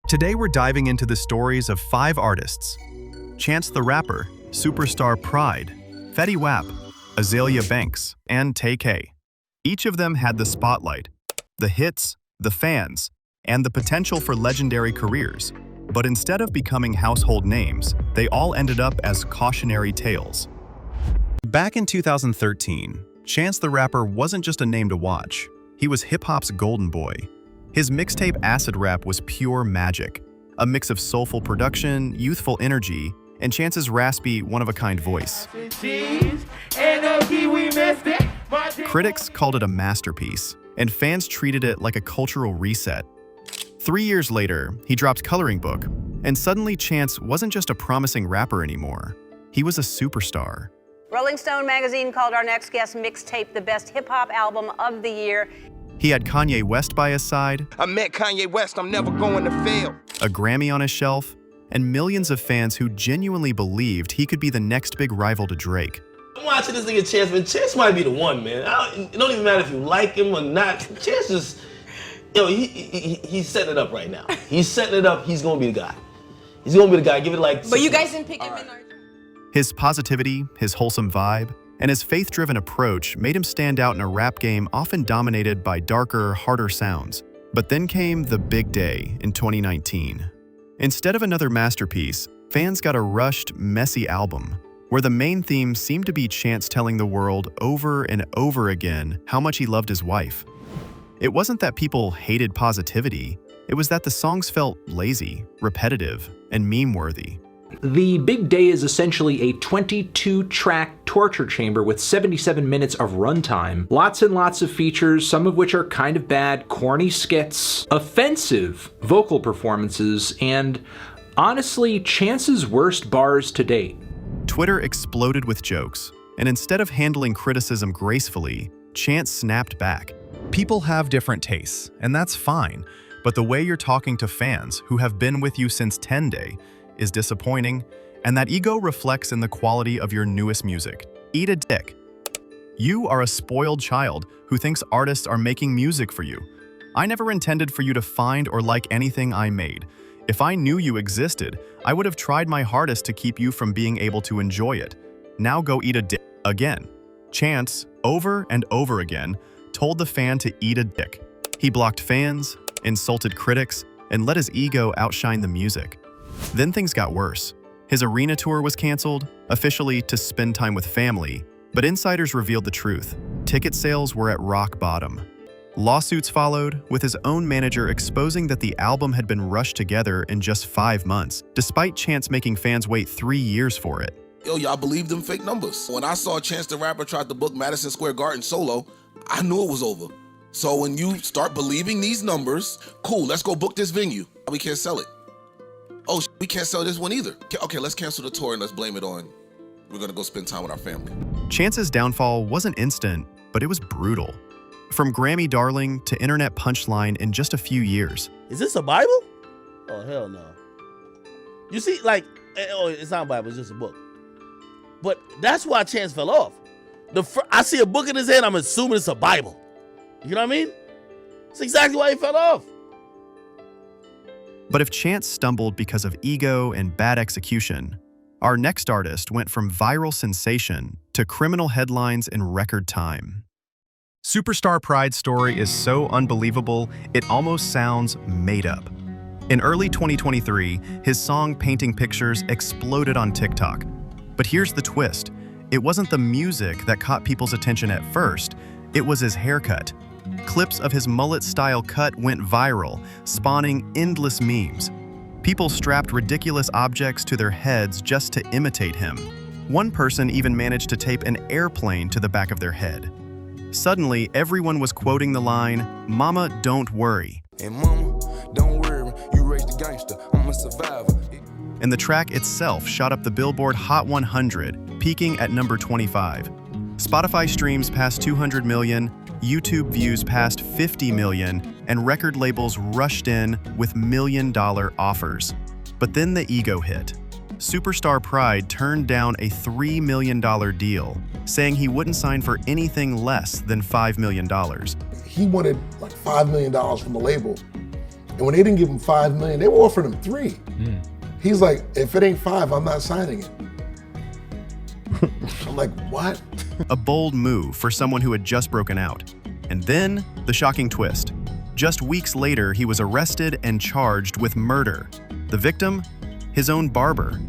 Today we're diving into the stories of 5 artists: Chance the Rapper, Superstar Pride, Fetty Wap, Azalea Banks, and tay-k. Each of them had the spotlight, the hits, the fans, and the potential for legendary careers. But instead of becoming household names, they all ended up as cautionary tales. Back in 2013, Chance the Rapper wasn't just a name to watch. He was hip-hop's golden boy. His mixtape Acid Rap was pure magic, a mix of soulful production, youthful energy, and Chance's raspy, one-of-a-kind voice. Critics called it a masterpiece, and fans treated it like a cultural reset. 3 years later, he dropped Coloring Book, and suddenly Chance wasn't just a promising rapper anymore. He was a superstar. Rolling Stone magazine called our next guest mixtape the best hip-hop album of the year. He had Kanye West by his side. I met Kanye West, I'm never going to fail. A Grammy on his shelf, and millions of fans who genuinely believed he could be the next big rival to Drake. I'm watching this nigga Chance, man. Chance might be the one, man. It don't even matter if you like him or not. Chance just, he's setting it up right now. He's setting it up. He's gonna be the guy. He's gonna be the guy. Give it like. But you guys didn't pick him in our. His positivity, his wholesome vibe, and his faith-driven approach made him stand out in a rap game often dominated by darker, harder sounds. But then came the big day in 2019. Instead of another masterpiece, fans got a rushed, messy album, where the main theme seemed to be Chance telling the world over and over again how much he loved his wife. It wasn't that people hated positivity, it was that the songs felt lazy, repetitive, and meme-worthy. The Big Day is essentially a 22-track torture chamber with 77 minutes of runtime, lots and lots of features, some of which are kind of bad, corny skits, offensive vocal performances, and honestly, Chance's worst bars to date. Twitter exploded with jokes, and instead of handling criticism gracefully, Chance snapped back. People have different tastes, and that's fine, but the way you're talking to fans who have been with you since 10 Day is disappointing, and that ego reflects in the quality of your newest music. Eat a dick. You are a spoiled child who thinks artists are making music for you. I never intended for you to find or like anything I made. If I knew you existed, I would have tried my hardest to keep you from being able to enjoy it. Now go eat a dick again. Chance, over and over again, told the fan to eat a dick. He blocked fans, insulted critics, and let his ego outshine the music. Then things got worse. His arena tour was canceled, officially to spend time with family, but insiders revealed the truth. Ticket sales were at rock bottom. Lawsuits followed, with his own manager exposing that the album had been rushed together in just 5 months, despite Chance making fans wait 3 years for it. Yo, y'all believe them fake numbers. When I saw Chance the Rapper tried to book Madison Square Garden solo, I knew it was over. So when you start believing these numbers, cool, let's go book this venue. We can't sell it. Oh, we can't sell this one either. Okay, let's cancel the tour and let's blame it on we're gonna go spend time with our family. Chance's downfall wasn't instant, but it was brutal. From Grammy darling to internet punchline in just a few years. Is this a Bible? Oh, hell no. You see, like, oh, it's not a Bible, it's just a book. But that's why Chance fell off. I see a book in his hand, I'm assuming it's a Bible. You know what I mean? That's exactly why he fell off. But if Chance stumbled because of ego and bad execution, our next artist went from viral sensation to criminal headlines in record time. Superstar Pride's story is so unbelievable, it almost sounds made up. In early 2023, his song Painting Pictures exploded on TikTok. But here's the twist. It wasn't the music that caught people's attention at first, it was his haircut. Clips of his mullet-style cut went viral, spawning endless memes. People strapped ridiculous objects to their heads just to imitate him. One person even managed to tape an airplane to the back of their head. Suddenly, everyone was quoting the line, "Mama, don't worry." And mama, don't worry, you raised the gangster, I'm a survivor. And the track itself shot up the Billboard Hot 100, peaking at number 25. Spotify streams passed 200 million, YouTube views passed 50 million, and record labels rushed in with million-dollar offers. But then the ego hit. Superstar Pride turned down a $3 million deal, saying he wouldn't sign for anything less than $5 million. He wanted like $5 million from the label, And when they didn't give him $5 million, they were offering him $3 million. He's like, if it ain't $5 million, I'm not signing it. I'm like, what? A bold move for someone who had just broken out. And then, the shocking twist. Just weeks later, he was arrested and charged with murder. The victim? His own barber.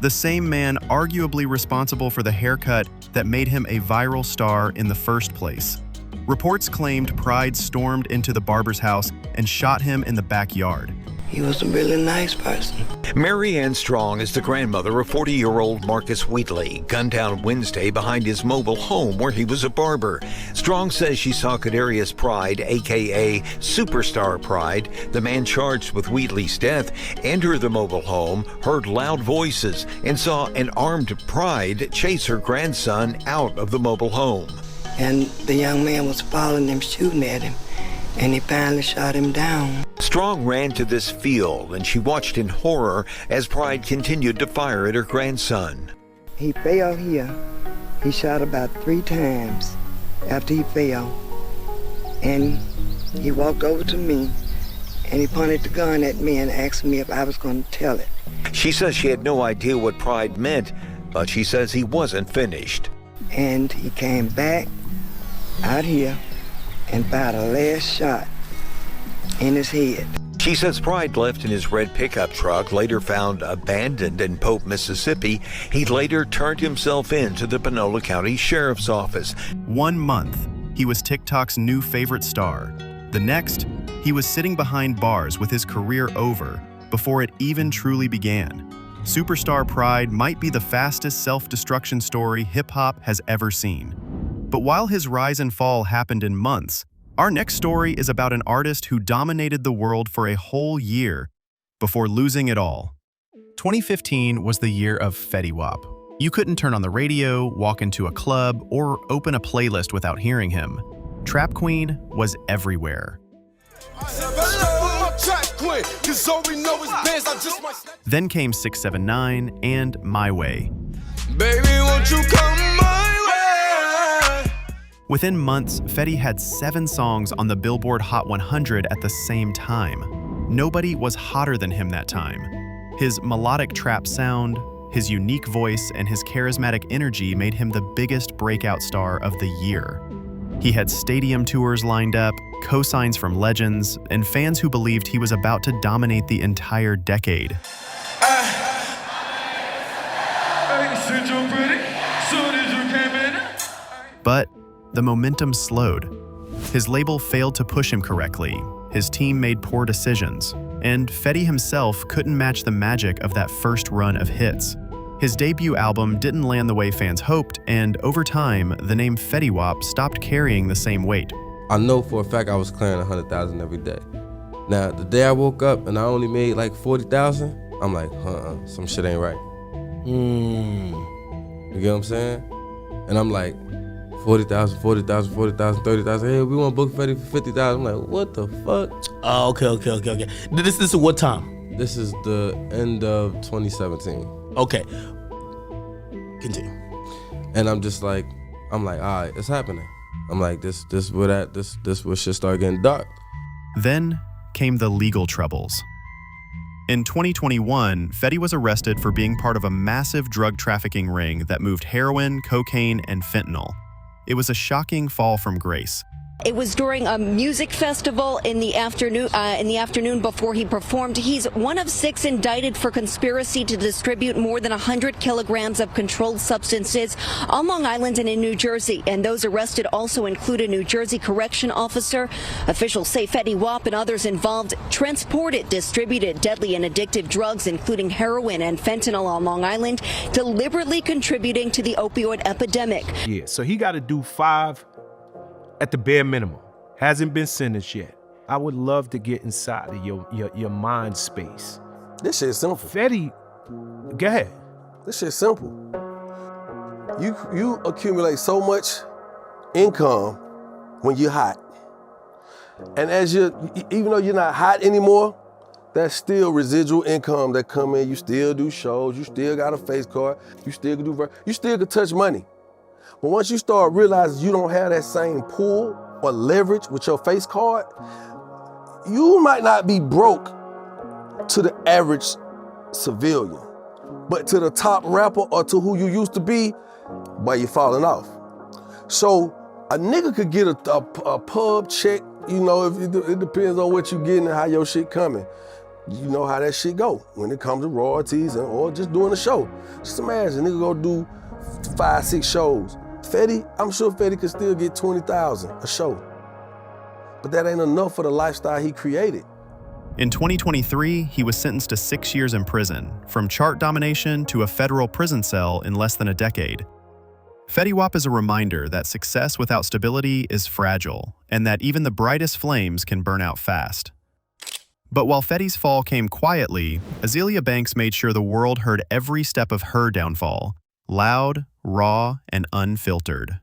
The same man arguably responsible for the haircut that made him a viral star in the first place. Reports claimed Pride stormed into the barber's house and shot him in the backyard. He was a really nice person. Mary Ann Strong is the grandmother of 40-year-old Marcus Wheatley, gunned down Wednesday behind his mobile home where he was a barber. Strong says she saw Kadarius Pride, a.k.a. Superstar Pride, the man charged with Wheatley's death, enter the mobile home, heard loud voices, and saw an armed Pride chase her grandson out of the mobile home. And the young man was following him, shooting at him, and he finally shot him down. Strong ran to this field, and she watched in horror as Pride continued to fire at her grandson. He fell here. He shot about 3 times after he fell. And he walked over to me, and he pointed the gun at me and asked me if I was going to tell it. She says she had no idea what Pride meant, but she says he wasn't finished. And he came back out here and fired a last shot in his head. She says Pride left in his red pickup truck, later found abandoned in Pope, Mississippi. He later turned himself in to the Panola County Sheriff's Office. 1 month, he was TikTok's new favorite star. The next, he was sitting behind bars with his career over before it even truly began. Superstar Pride might be the fastest self-destruction story hip-hop has ever seen. But while his rise and fall happened in months, our next story is about an artist who dominated the world for a whole year before losing it all. 2015 was the year of Fetty Wap. You couldn't turn on the radio, walk into a club, or open a playlist without hearing him. Trap Queen was everywhere. Then came 679 and My Way. Baby, won't you come my way? Within months, Fetty had 7 songs on the Billboard Hot 100 at the same time. Nobody was hotter than him that time. His melodic trap sound, his unique voice, and his charismatic energy made him the biggest breakout star of the year. He had stadium tours lined up, cosigns from legends, and fans who believed he was about to dominate the entire decade. But the momentum slowed. His label failed to push him correctly, his team made poor decisions, and Fetty himself couldn't match the magic of that first run of hits. His debut album didn't land the way fans hoped, and over time, the name Fetty Wap stopped carrying the same weight. I know for a fact I was clearing 100,000 every day. Now, the day I woke up and I only made like 40,000, I'm like, some shit ain't right. You get what I'm saying? And I'm like, 40,000, 40,000, 40,000, 30,000. Hey, we want to book Fetty for 50,000. I'm like, what the fuck? Oh, okay. This is what time? This is the end of 2017. Okay. Continue. And I'm just like, all right, it's happening. I'm like, this where shit start getting dark. Then came the legal troubles. In 2021, Fetty was arrested for being part of a massive drug trafficking ring that moved heroin, cocaine, and fentanyl. It was a shocking fall from grace. It was during a music festival in the afternoon before he performed. He's one of 6 indicted for conspiracy to distribute more than 100 kilograms of controlled substances on Long Island and in New Jersey. And those arrested also include a New Jersey correction officer. Officials say Fetty Wap and others involved transported, distributed deadly and addictive drugs, including heroin and fentanyl on Long Island, deliberately contributing to the opioid epidemic. Yeah, so he got to do 5 at the bare minimum. Hasn't been sentenced yet. I would love to get inside of your mind space. This shit's simple. Fetty, go ahead. This shit's simple. You accumulate so much income when you're hot. And even though you're not hot anymore, that's still residual income that come in. You still do shows, you still got a face card, you still can touch money. But once you start realizing you don't have that same pull or leverage with your face card, you might not be broke to the average civilian, but to the top rapper or to who you used to be, boy, you're falling off. So a nigga could get a pub check, you know, if it depends on what you getting and how your shit coming. You know how that shit go when it comes to royalties or just doing a show. Just imagine, nigga go do 5, 6 shows. Fetty, I'm sure Fetty could still get 20,000 a show. But that ain't enough for the lifestyle he created. In 2023, he was sentenced to 6 years in prison, from chart domination to a federal prison cell in less than a decade. Fetty Wap is a reminder that success without stability is fragile, and that even the brightest flames can burn out fast. But while Fetty's fall came quietly, Azealia Banks made sure the world heard every step of her downfall, loud, raw, and unfiltered.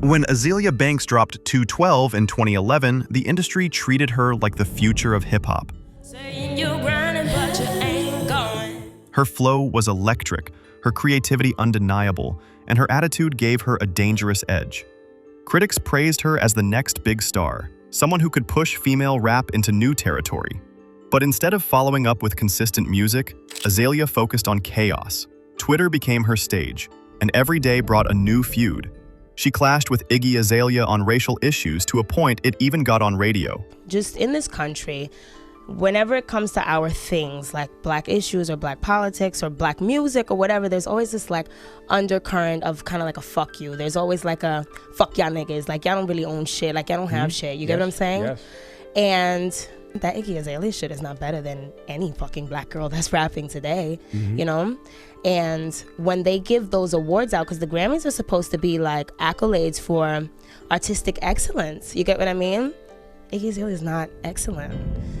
When Azealia Banks dropped 212 in 2011, the industry treated her like the future of hip-hop. Her flow was electric, her creativity undeniable, and her attitude gave her a dangerous edge. Critics praised her as the next big star, someone who could push female rap into new territory. But instead of following up with consistent music, Azealia focused on chaos. Twitter became her stage, and every day brought a new feud. She clashed with Iggy Azalea on racial issues to a point it even got on radio. Just in this country, whenever it comes to our things like black issues or black politics or black music or whatever, there's always this like undercurrent of kind of like a fuck you. There's always like a fuck y'all niggas, like y'all don't really own shit, like y'all don't have shit. You get what I'm saying? Yes. And that Iggy Azalea shit is not better than any fucking black girl that's rapping today, you know? And when they give those awards out, because the Grammys are supposed to be like accolades for artistic excellence, you get what I mean? Iggy Azalea is not excellent.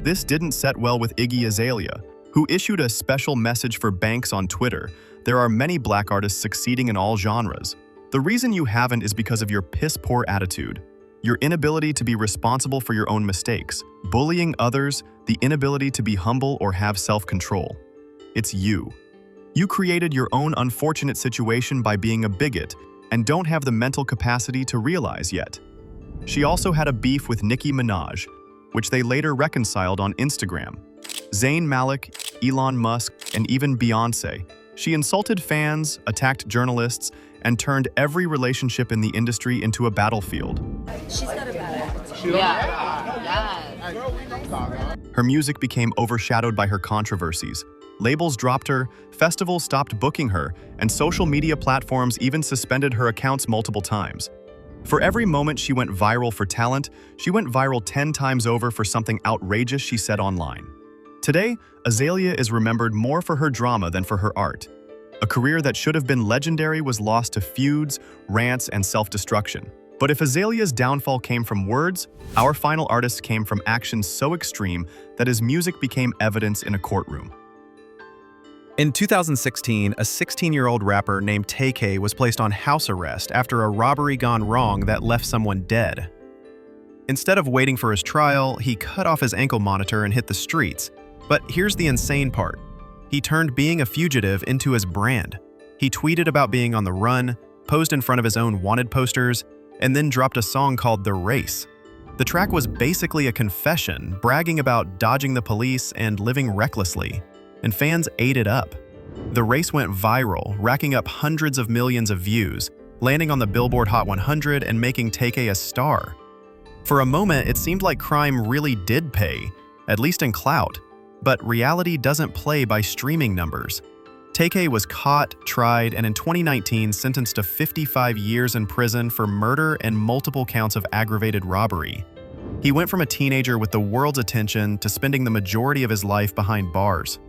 This didn't set well with Iggy Azalea, who issued a special message for Banks on Twitter. There are many black artists succeeding in all genres. The reason you haven't is because of your piss-poor attitude, your inability to be responsible for your own mistakes, bullying others, the inability to be humble or have self-control. It's you. You created your own unfortunate situation by being a bigot and don't have the mental capacity to realize yet. She also had a beef with Nicki Minaj, which they later reconciled on Instagram. Zayn Malik, Elon Musk, and even Beyoncé. She insulted fans, attacked journalists, and turned every relationship in the industry into a battlefield. She's got a bad Her music became overshadowed by her controversies. Labels dropped her, festivals stopped booking her, and social media platforms even suspended her accounts multiple times. For every moment she went viral for talent, she went viral 10 times over for something outrageous she said online. Today, Azealia is remembered more for her drama than for her art. A career that should have been legendary was lost to feuds, rants, and self-destruction. But if Azalea's downfall came from words, our final artist came from actions so extreme that his music became evidence in a courtroom. In 2016, a 16-year-old rapper named tay-k was placed on house arrest after a robbery gone wrong that left someone dead. Instead of waiting for his trial, he cut off his ankle monitor and hit the streets. But here's the insane part. He turned being a fugitive into his brand. He tweeted about being on the run, posed in front of his own wanted posters, and then dropped a song called The Race. The track was basically a confession, bragging about dodging the police and living recklessly. And fans ate it up. The Race went viral, racking up hundreds of millions of views, landing on the Billboard Hot 100 and making tay-k a star. For a moment, it seemed like crime really did pay, at least in clout. But reality doesn't play by streaming numbers. tay-k was caught, tried, and in 2019 sentenced to 55 years in prison for murder and multiple counts of aggravated robbery. He went from a teenager with the world's attention to spending the majority of his life behind bars.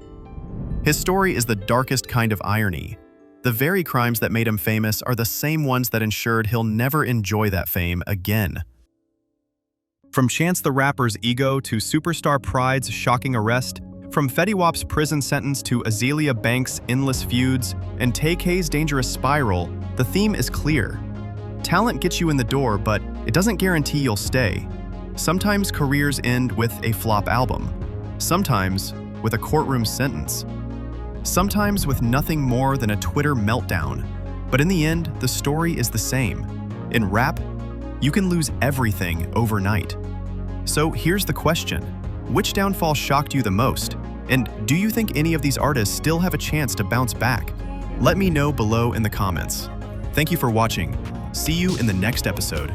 His story is the darkest kind of irony. The very crimes that made him famous are the same ones that ensured he'll never enjoy that fame again. From Chance the Rapper's ego to Superstar Pride's shocking arrest, from Fetty Wap's prison sentence to Azealia Banks' endless feuds, and tay-k's dangerous spiral, the theme is clear. Talent gets you in the door, but it doesn't guarantee you'll stay. Sometimes careers end with a flop album. Sometimes with a courtroom sentence. Sometimes with nothing more than a Twitter meltdown. But in the end, the story is the same. In rap, you can lose everything overnight. So here's the question. Which downfall shocked you the most? And do you think any of these artists still have a chance to bounce back? Let me know below in the comments. Thank you for watching. See you in the next episode.